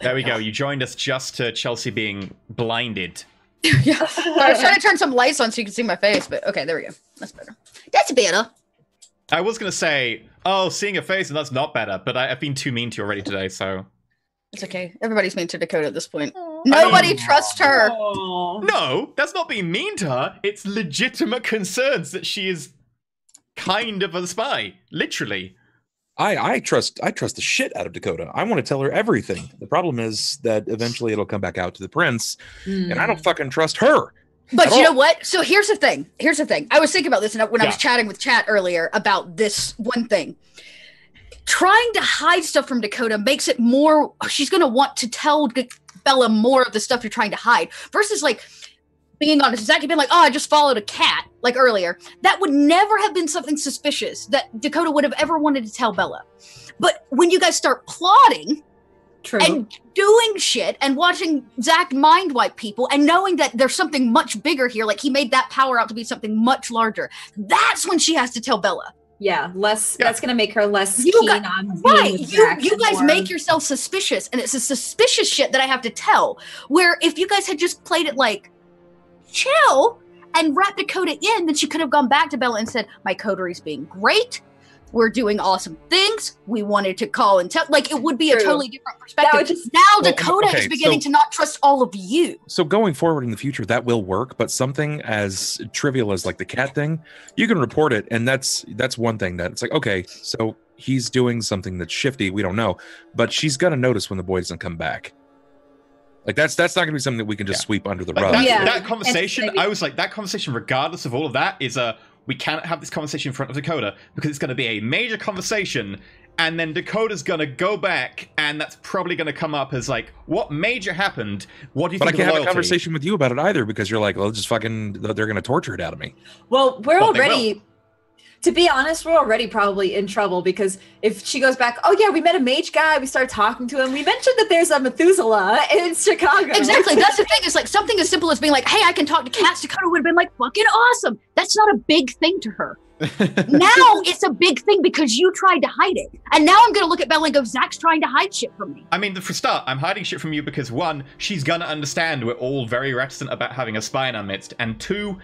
There we go. You joined us just to Chelsea being blinded. Yeah. I was trying to turn some lights on so you can see my face, but okay, there we go. That's better. That's better. I was going to say, oh, seeing a face, and that's not better, but I've been too mean to you already today, so... It's okay. Everybody's mean to Dakota at this point. Nobody trusts her. No, that's not being mean to her. It's legitimate concerns that she is kind of a spy. Literally. I trust the shit out of Dakota. I want to tell her everything. The problem is that eventually it'll come back out to the prince, and I don't fucking trust her. But you know what? So here's the thing. I was thinking about this when I was chatting with Chat earlier about this one thing. Trying to hide stuff from Dakota makes it more... She's going to want to tell Bella more of the stuff you're trying to hide. Versus, like, being honest, Zach had been like, oh, I just followed a cat, like earlier. That would never have been something suspicious that Dakota would have ever wanted to tell Bella. But when you guys start plotting... True. And doing shit and watching Zach mind wipe people and knowing that there's something much bigger here, like he made that power out to be something much larger. That's when she has to tell Bella. Yeah, that's going to make her less keen on being with Zach. You guys make yourself suspicious, and it's a suspicious shit that I have to tell. Where if you guys had just played it like chill and wrapped Dakota in, then she could have gone back to Bella and said, my coterie's being great. We're doing awesome things. We wanted to call and tell. Like, it would be a totally different perspective. Now Dakota is beginning to not trust all of you. So going forward in the future, that will work. But something as trivial as like the cat thing, you can report it. And that's one thing that it's like, okay, so he's doing something that's shifty. We don't know. But she's going to notice when the boy doesn't come back. Like, that's not going to be something that we can just sweep under the rug. That conversation, I was like, that conversation, regardless of all of that, is we can't have this conversation in front of Dakota because it's going to be a major conversation, and then Dakota's going to go back, and that's probably going to come up as like, what major happened? What do you think of loyalty? But I can't have a conversation with you about it either because you're like, well, just fucking, they're going to torture it out of me. Well, we're already... To be honest, we're already probably in trouble because if she goes back, oh yeah, we met a mage guy, we started talking to him, we mentioned that there's a Methuselah in Chicago. Exactly, that's the thing. It's like something as simple as being like, hey, I can talk to cats. Dakota would have been like, fucking awesome. That's not a big thing to her. Now it's a big thing because you tried to hide it. And now I'm going to look at Bella and go, Zach's trying to hide shit from me. I mean, for start, I'm hiding shit from you because one, she's going to understand we're all very reticent about having a spy in our midst. And two,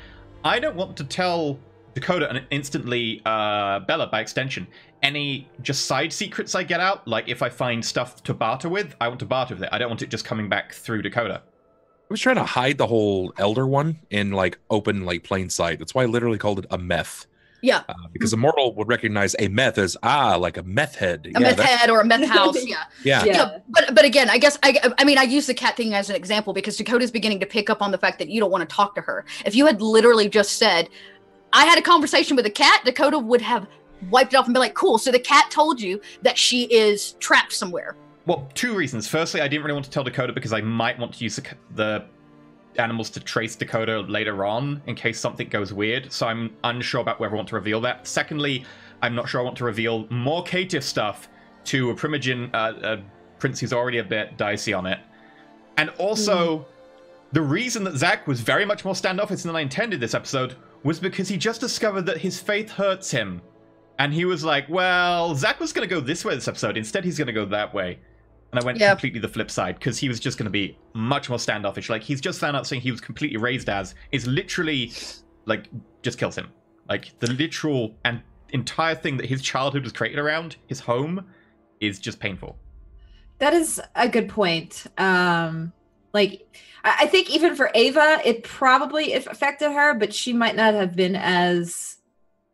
I don't want to tell Dakota and instantly Bella by extension any just side secrets I get out. Like if I find stuff to barter with, I want to barter with it. I don't want it just coming back through Dakota. I was trying to hide the whole elder one in like open, like plain sight. That's why I literally called it a meth. Yeah. Because a mortal would recognize a meth as like a meth head. A meth head or a meth house. Yeah. But again, I guess I mean I use the cat thing as an example because Dakota's beginning to pick up on the fact that you don't want to talk to her. If you had literally just said, I had a conversation with a cat, Dakota would have wiped it off and be like, cool, so the cat told you that she is trapped somewhere. Well, two reasons. Firstly, I didn't really want to tell Dakota because I might want to use the animals to trace Dakota later on in case something goes weird, so I'm unsure about whether I want to reveal that. Secondly, I'm not sure I want to reveal more caitiff stuff to a Primogen prince who's already a bit dicey on it. And also, the reason that Zach was very much more standoffish than I intended this episode was because he just discovered that his faith hurts him. And he was like, well, Zach was going to go this way this episode. Instead, he's going to go that way. And I went completely the flip side, because he was just going to be much more standoffish. Like, he's just found out saying he was completely raised as is literally, like, just kills him. Like, the literal and entire thing that his childhood was created around, his home, is just painful. That is a good point. Like, I think even for Ava, it probably affected her, but she might not have been as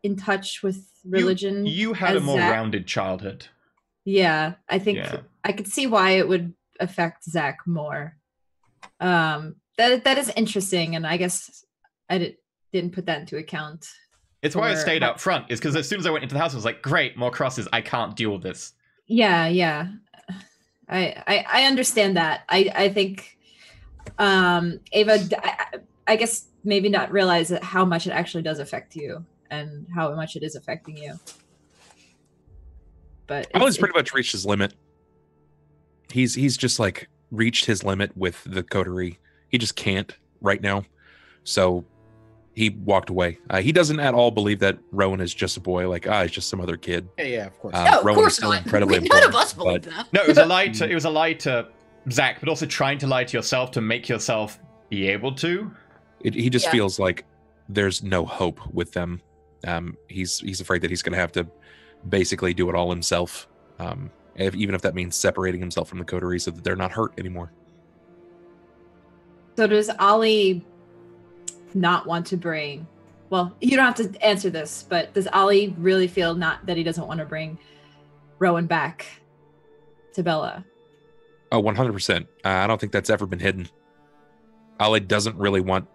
in touch with religion. You had a more rounded childhood. Yeah, I think I could see why it would affect Zach more. That is interesting, and I guess I didn't put that into account. It's why I stayed out front, is because as soon as I went into the house, I was like, great, more crosses. I can't deal with this. Yeah. I understand that. I think Ava, I guess maybe not realize how much it actually does affect you and how much it is affecting you. But Alan's pretty much reached his limit. He's just like reached his limit with the coterie. He just can't right now. So he walked away. He doesn't at all believe that Rowan is just a boy. Like, he's just some other kid. Yeah, of course. No, of Rowan course is still not. incredibly None of us believe that. No, it was a lie to Zach, but also trying to lie to yourself to make yourself be able to. He just feels like there's no hope with them. He's afraid that he's going to have to basically do it all himself, even if that means separating himself from the coterie so that they're not hurt anymore. So does Ollie not want to bring... Well, you don't have to answer this, but does Ollie really feel not that he doesn't want to bring Rowan back to Bella? Oh, 100%. I don't think that's ever been hidden. Ollie doesn't really want...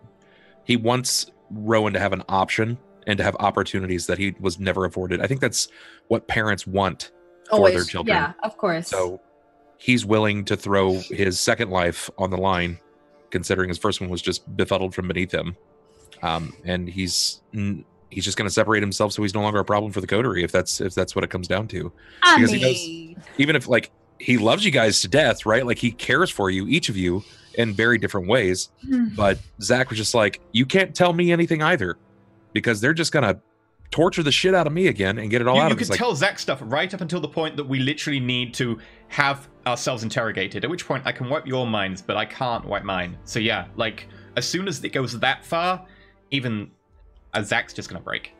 He wants Rowan to have an option and to have opportunities that he was never afforded. I think that's what parents want for their children. Yeah, of course. So he's willing to throw his second life on the line, considering his first one was just befuddled from beneath him. And he's just going to separate himself so he's no longer a problem for the coterie, if that's what it comes down to. Because he does, even if like he loves you guys to death, right? Like he cares for you, each of you, in very different ways. But Zach was just like, you can't tell me anything either, because they're just going to torture the shit out of me again and get it all out of us. You could tell Zach stuff right up until the point that we literally need to have ourselves interrogated, at which point I can wipe your minds, but I can't wipe mine. So yeah, like as soon as it goes that far, even Zach's just going to break.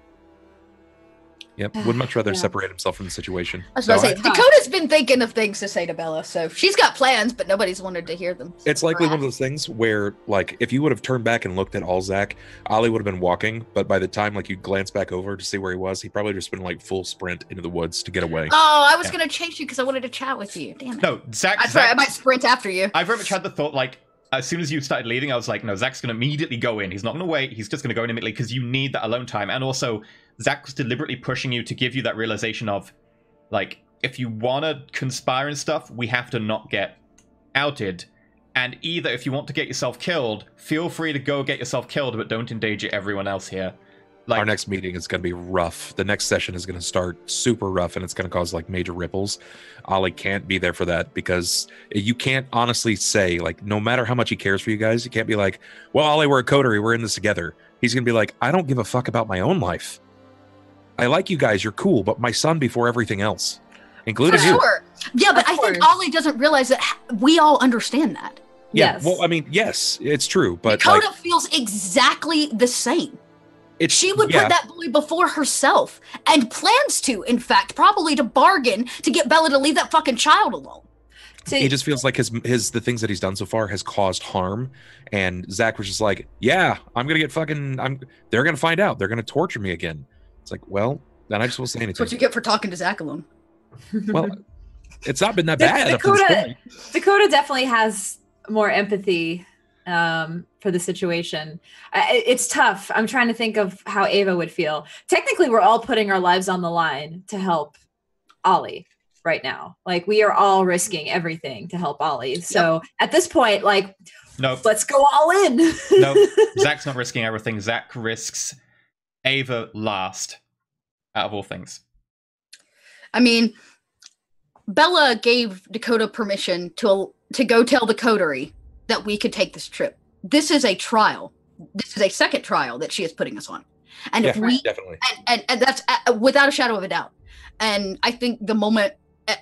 Yep, would much rather separate himself from the situation. I was about to say, Dakota's been thinking of things to say to Bella, so she's got plans, but nobody's wanted to hear them. It's likely one of those things where, like, if you would have turned back and looked at all Zach, Ollie would have been walking, but by the time, like, you glance back over to see where he was, he probably just been, like, full sprint into the woods to get away. Oh, I was going to chase you because I wanted to chat with you. Damn it. No, Zach... I might sprint after you. I very much had the thought, like, as soon as you started leaving, I was like, no, Zach's going to immediately go in. He's not going to wait. He's just going to go in immediately because you need that alone time. And also, Zach was deliberately pushing you to give you that realization of, like, if you want to conspire and stuff, we have to not get outed. And either if you want to get yourself killed, feel free to go get yourself killed, but don't endanger everyone else here. Like, our next meeting is going to be rough. The next session is going to start super rough, and it's going to cause like major ripples. Ollie can't be there for that because you can't honestly say, like, no matter how much he cares for you guys, you can't be like, well, Ollie, we're a coterie, we're in this together. He's going to be like, I don't give a fuck about my own life. I like you guys, you're cool, but my son before everything else, including you. Sure. Yeah, but I think Ollie doesn't realize that we all understand that. Yeah, Yes. well, I mean, yes, it's true, but Dakota like, feels exactly the same. She would yeah. put that boy before herself, and plans to, in fact, probably to bargain to get Bella to leave that fucking child alone. He just feels like the things that he's done so far has caused harm, and Zach was just like, yeah, I'm gonna get they're gonna find out, they're gonna torture me again. It's like, well, then I just won't say anything. That's what you get for talking to Zach alone. Well, it's not been that bad up to this point. Dakota definitely has more empathy for the situation. It's tough. I'm trying to think of how Ava would feel. Technically, we're all putting our lives on the line to help Ollie right now. Like, we are all risking everything to help Ollie. So at this point, like, nope. Let's go all in. No, Zach's not risking everything. Zach risks Ava last, out of all things. I mean, Bella gave Dakota permission to go tell the coterie that we could take this trip. This is a trial. This is a second trial that she is putting us on. And if we definitely. And that's without a shadow of a doubt. And I think the moment,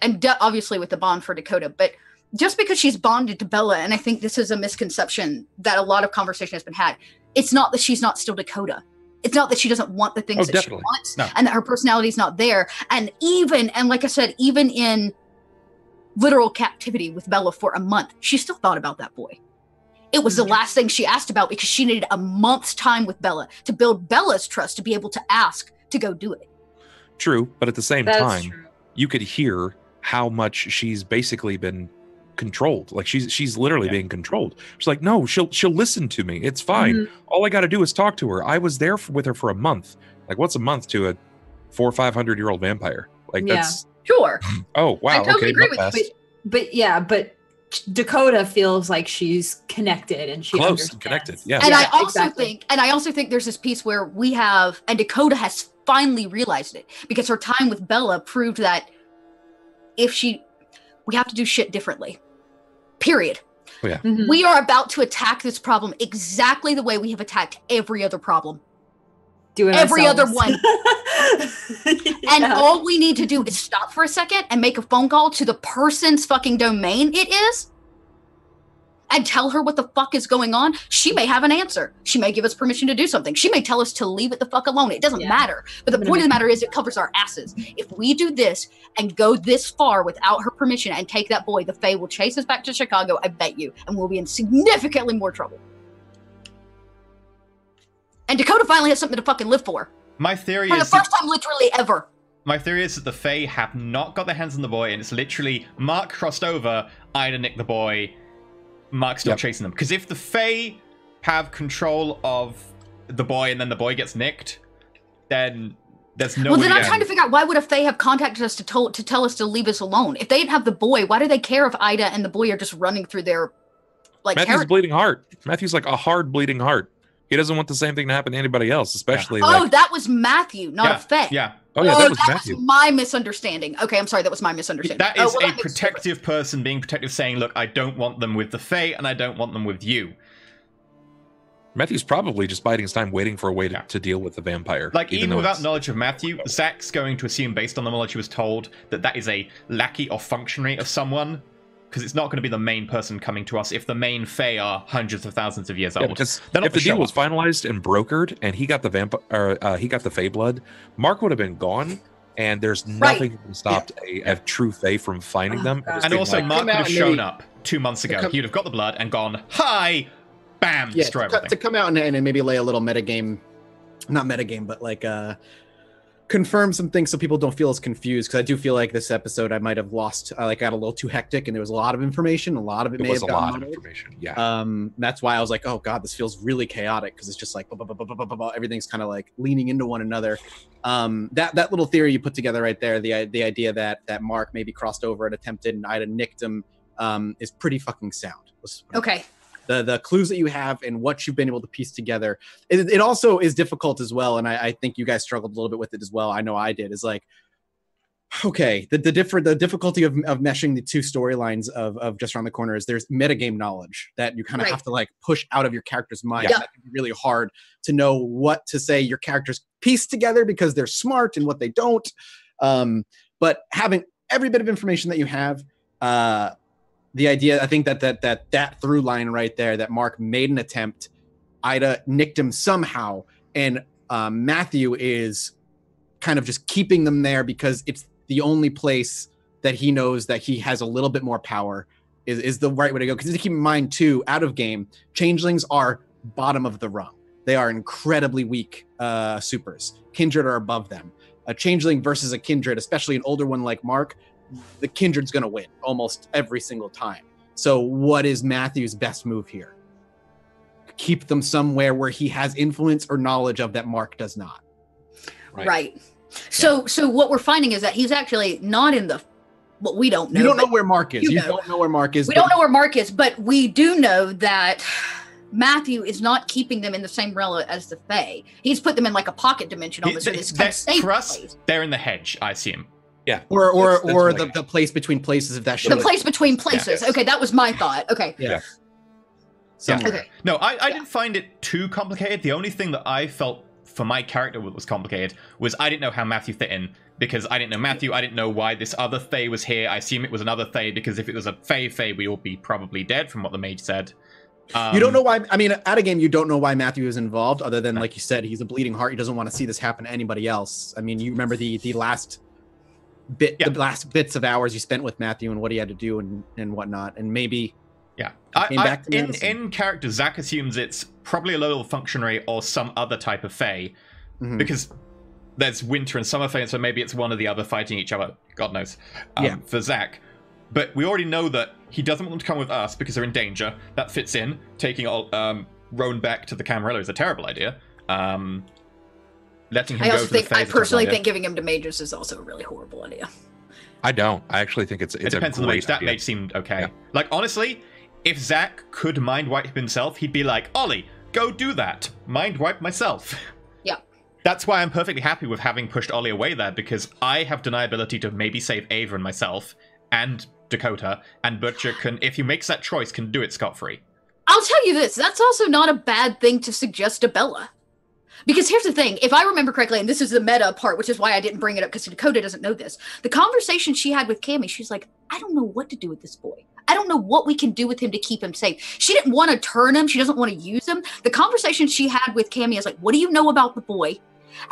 and obviously with the bond for Dakota, but just because she's bonded to Bella, and I think this is a misconception that a lot of conversation has been had, it's not that she's not still Dakota. It's not that she doesn't want the things that she wants, and that her personality is not there. And like I said, even in literal captivity with Bella for a month, she still thought about that boy. It was the last thing she asked about because she needed a month's time with Bella to build Bella's trust to be able to ask to go do it. True, but at the same time, you could hear how much she's basically been controlled. Like she's literally being controlled. She's like, no, she'll listen to me. It's fine. All I got to do is talk to her. I was there with her for a month. Like, what's a month to a 400- or 500-year-old vampire? Like, that's sure. Oh wow. I totally agree with you. But Dakota feels like she's connected and she close understands. and connected. Yeah. And I also think there's this piece where we have, and Dakota has finally realized it because her time with Bella proved that we have to do shit differently. Period. Oh, yeah. We are about to attack this problem exactly the way we have attacked every other problem. Every other one. And all we need to do is stop for a second and make a phone call to the person's fucking domain it is and tell her what the fuck is going on, she may have an answer. She may give us permission to do something. She may tell us to leave it the fuck alone. It doesn't matter. But the point of the matter is it covers our asses. If we do this and go this far without her permission and take that boy, the Fae will chase us back to Chicago, I bet you, and we'll be in significantly more trouble. And Dakota finally has something to fucking live for. My theory for is the first time literally ever. My theory is that the Fae have not got their hands on the boy, and it's literally Mark crossed over, Ida nicked the boy, Mark's still chasing them. Because if the Fae have control of the boy and then the boy gets nicked, then there's no. Well, then I'm trying to figure out why would a Fae have contacted us to tell us to leave us alone? If they didn't have the boy, why do they care if Ida and the boy are just running through their Matthew's bleeding heart. Matthew's like a hard bleeding heart. He doesn't want the same thing to happen to anybody else, especially. Oh, that was Matthew, not a Fae. Yeah. Oh, yeah, that was Matthew. Was my misunderstanding. Okay, I'm sorry, that was my misunderstanding. That is a protective person being protective, saying, look, I don't want them with the Fae, and I don't want them with you. Matthew's probably just biding his time, waiting for a way to deal with the vampire. Like, even without knowledge of Matthew, Zach's going to assume, based on the knowledge he was told, that that is a lackey or functionary of someone, because it's not going to be the main person coming to us if the main Fae are hundreds of thousands of years old. Because if the deal was finalized and brokered, and he got the he got the Fae blood, Mark would have been gone, and there's nothing to stop a true Fae from finding them. And also, Mark would have shown up 2 months ago. He'd have got the blood and gone, hi, bam, destroy everything. To come out and maybe lay a little metagame, not metagame, but like confirm some things so people don't feel as confused, because I do feel like this episode I might have lost, got a little too hectic, and there was a lot of information. A lot of it may have gotten muddled. Information. Yeah. That's why I was like, oh god, this feels really chaotic, because it's just like everything's kind of like leaning into one another. That little theory you put together right there, the idea that Mark maybe crossed over and attempted and Ida nicked him, is pretty fucking sound. Okay. The clues that you have and what you've been able to piece together. It also is difficult as well, and I think you guys struggled a little bit with it as well. I know I did. Is like, okay, the difficulty of meshing the two storylines of Just Around the Corner is there's metagame knowledge that you kind of have to like push out of your character's mind. Yeah. That can be really hard to know what to say your characters piece together because they're smart and what they don't. But having every bit of information that you have, the idea, I think that through line right there, that Mark made an attempt, Ida nicked him somehow, and Matthew is kind of just keeping them there because it's the only place that he knows that he has a little bit more power is the right way to go. Because to keep in mind too, out of game, changelings are bottom of the rung. They are incredibly weak supers. Kindred are above them. A changeling versus a kindred, especially an older one like Mark, the kindred's going to win almost every single time. So what is Matthew's best move here? Keep them somewhere where he has influence or knowledge of that Mark does not. Right. So what we're finding is that he's actually not in the, what we don't know. You don't know where Mark is. You don't know where Mark is. We don't know where Mark is, but we do know that Matthew is not keeping them in the same realm as the Fae. He's put them in like a pocket dimension almost. For us, they're in the hedge, I assume. Yeah. Or the place between places, if that should. The place between places. Okay, that was my thought. Okay. Yeah. Okay. No, I didn't find it too complicated. The only thing that I felt for my character was complicated was I didn't know how Matthew fit in, because I didn't know Matthew. I didn't know why this other Fae was here. I assume it was another Fae, because if it was a Fae, we all be probably dead from what the mage said. You don't know why. I mean, at a game, you don't know why Matthew is involved, other than, like you said, he's a bleeding heart. He doesn't want to see this happen to anybody else. I mean, you remember the last the last bits of hours you spent with Matthew and what he had to do and whatnot, and maybe in character, Zach assumes it's probably a low functionary or some other type of Fae, because there's winter and summer Fae, so maybe it's one or the other fighting each other. God knows. For Zach, but we already know that he doesn't want them to come with us because they're in danger. That fits in. Taking Roan back to the Camarilla is a terrible idea. Letting him I personally think giving him to mages is also a really horrible idea. I don't. I actually think it depends on the mage. That mage seemed okay. Yeah. Like, honestly, if Zach could mind wipe himself, he'd be like, Ollie, go do that. Mind wipe myself. Yeah. That's why I'm perfectly happy with having pushed Ollie away there, because I have deniability to maybe save Ava and myself and Dakota, and Butcher can, if he makes that choice, can do it scot-free. I'll tell you this, that's also not a bad thing to suggest to Bella. Because here's the thing, if I remember correctly, and this is the meta part, which is why I didn't bring it up, because Dakota doesn't know this. The conversation she had with Cammy, she's like, I don't know what to do with this boy. I don't know what we can do with him to keep him safe. She didn't want to turn him. She doesn't want to use him. The conversation she had with Cammy is like, what do you know about the boy?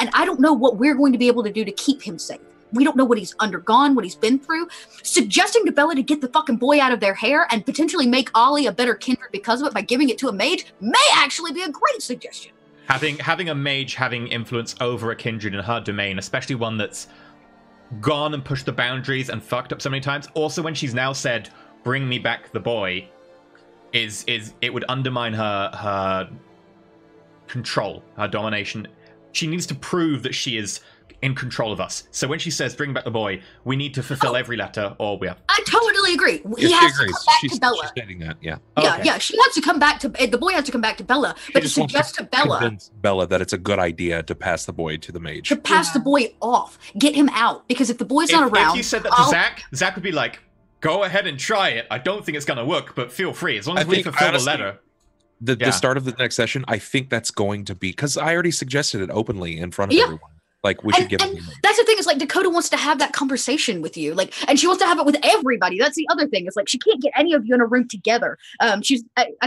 And I don't know what we're going to be able to do to keep him safe. We don't know what he's undergone, what he's been through. Suggesting to Bella to get the fucking boy out of their hair and potentially make Ollie a better kindred because of it by giving it to a mage may actually be a great suggestion. Having a mage having influence over a kindred in her domain, especially one that's gone and pushed the boundaries and fucked up so many times. Also, when she's now said, "Bring me back the boy," is it would undermine her control, her domination. She needs to prove that she is in control of us. So when she says, "Bring back the boy," we need to fulfill every letter, or we have. I totally agree. He has to come back to Bella. She's stating that, yeah. Yeah. She has to come back to the boy. Has to come back to Bella, but to suggest to Bella, convince Bella that it's a good idea to pass the boy to the mage. To pass the boy off, get him out, because if the boy's not around, if you said that to Zach would be like, "Go ahead and try it. I don't think it's gonna work, but feel free as long as we fulfill the letter." The start of the next session, I think that's going to be, because I already suggested it openly in front of everyone. Like, we should give him. That's the thing, is like Dakota wants to have that conversation with you, like, and she wants to have it with everybody. That's the other thing. Is like she can't get any of you in a room together. I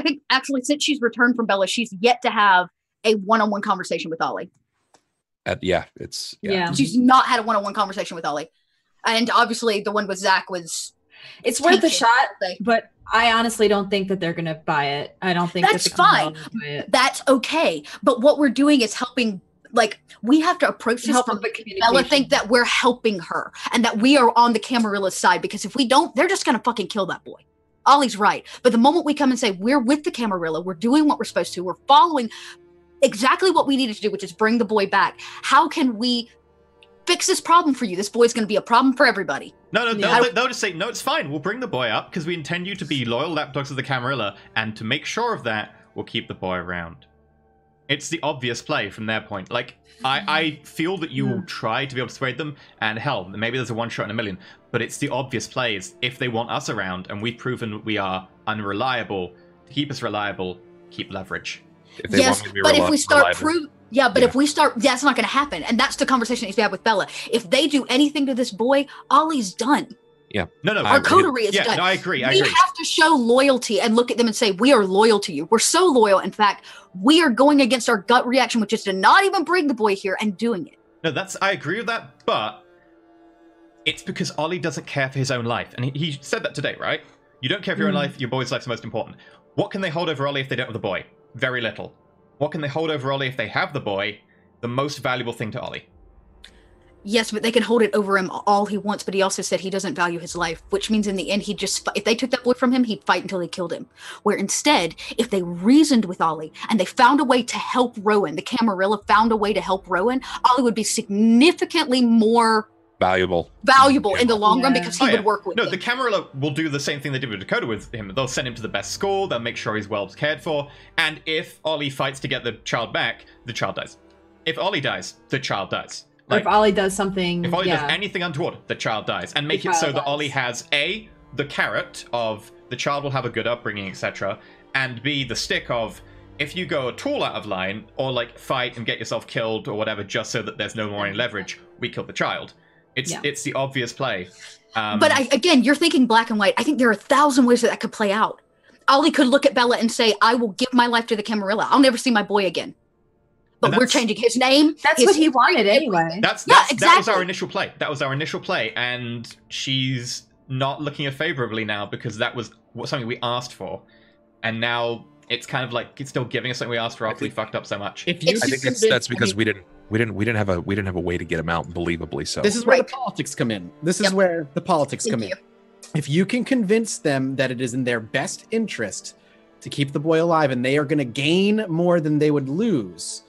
think actually since she's returned from Bella, she's yet to have a one-on-one conversation with Ollie. She's not had a one-on-one conversation with Ollie, and obviously the one with Zach was. It's worth a shot, but I honestly don't think that they're going to buy it. I don't think that's fine. That's okay. But what we're doing is helping. Like, we have to approach this from Bella think that we're helping her and that we are on the Camarilla's side, because if we don't, they're just going to fucking kill that boy. Ollie's right. But the moment we come and say, we're with the Camarilla, we're doing what we're supposed to, we're following exactly what we needed to do, which is bring the boy back. How can we fix this problem for you? This boy's going to be a problem for everybody. No, they'll just say, no, it's fine. We'll bring the boy up because we intend you to be loyal lapdogs of the Camarilla, and to make sure of that, we'll keep the boy around. It's the obvious play from their point. Like, I feel that you will try to be able to persuade them, and hell, maybe there's a one shot in a million, but it's the obvious plays. If they want us around, and we've proven we are unreliable, to keep us reliable, keep leverage. If we start if we start, that's not going to happen. And that's the conversation that needs to be had with Bella. If they do anything to this boy, Ollie's done. Yeah. No. Our coterie is done. No, I agree. We have to show loyalty and look at them and say, we are loyal to you. We're so loyal. In fact, we are going against our gut reaction, which is to not even bring the boy here and doing it. No, I agree with that, but it's because Ollie doesn't care for his own life. And he said that today, right? You don't care for your own life, your boy's life's most important. What can they hold over Ollie if they don't have the boy? Very little. What can they hold over Ollie if they have the boy? The most valuable thing to Ollie. Yes, but they can hold it over him all he wants, but he also said he doesn't value his life, which means in the end, if they took that boy from him, he'd fight until they killed him. Where instead, if they reasoned with Ollie and they found a way to help Rowan, the Camarilla found a way to help Rowan, Ollie would be significantly more valuable in the long run, because he would work with them. The Camarilla will do the same thing they did with Dakota with him. They'll send him to the best school, they'll make sure he's well cared for, and if Ollie fights to get the child back, the child dies. If Ollie dies, the child dies. Like, if Ollie does something... If Ollie does anything untoward, the child dies. And make it so that Ollie has, A, the carrot of the child will have a good upbringing, etc., and B, the stick of, if you go at all out of line, or like fight and get yourself killed or whatever, just so that there's no more any leverage, we kill the child. It's the obvious play. But again, you're thinking black and white. I think there are 1,000 ways that could play out. Ollie could look at Bella and say, I will give my life to the Camarilla. I'll never see my boy again. But we're changing his name. That's what he wanted anyway. Exactly. That was our initial play. And she's not looking at favorably now, because that was something we asked for. And now it's kind of like it's still giving us something we asked for after we fucked up so much. I think that's because we didn't have a way to get him out believably. So this is where the politics come in. If you can convince them that it is in their best interest to keep the boy alive, and they are going to gain more than they would lose,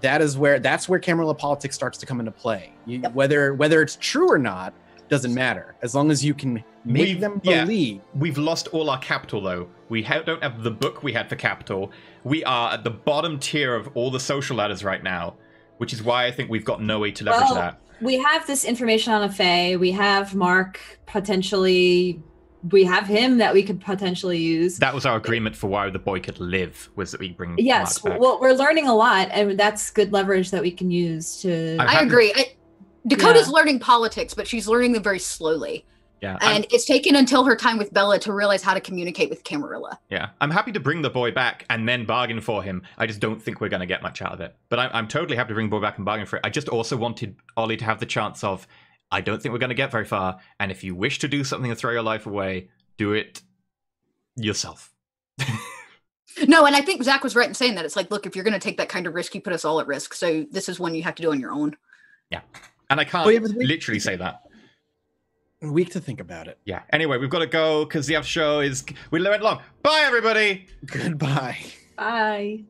that's where Camarilla politics starts to come into play. Whether it's true or not doesn't matter, as long as you can make them believe. We've lost all our capital, though. We don't have the book we had for capital. We are at the bottom tier of all the social ladders right now, which is why I think we've got no way to leverage that. We have this information on a Fae. We have Mark potentially. We have him that we could potentially use. That was our agreement for why the boy could live, was that we bring Yes, Mark back. Well, we're learning a lot, and that's good leverage that we can use to... I agree. Dakota's learning politics, but she's learning them very slowly. Yeah. And it's taken until her time with Bella to realize how to communicate with Camarilla. Yeah. I'm happy to bring the boy back and then bargain for him. I just don't think we're going to get much out of it. But I'm totally happy to bring the boy back and bargain for it. I just also wanted Ollie to have the chance of, I don't think we're going to get very far. And if you wish to do something and throw your life away, do it yourself. No, and I think Zach was right in saying that. It's like, look, if you're going to take that kind of risk, you put us all at risk. So this is one you have to do on your own. Yeah. And I can't literally say that. A week to think about it. Yeah. Anyway, we've got to go because the after show is... We went long. Bye, everybody! Goodbye. Bye.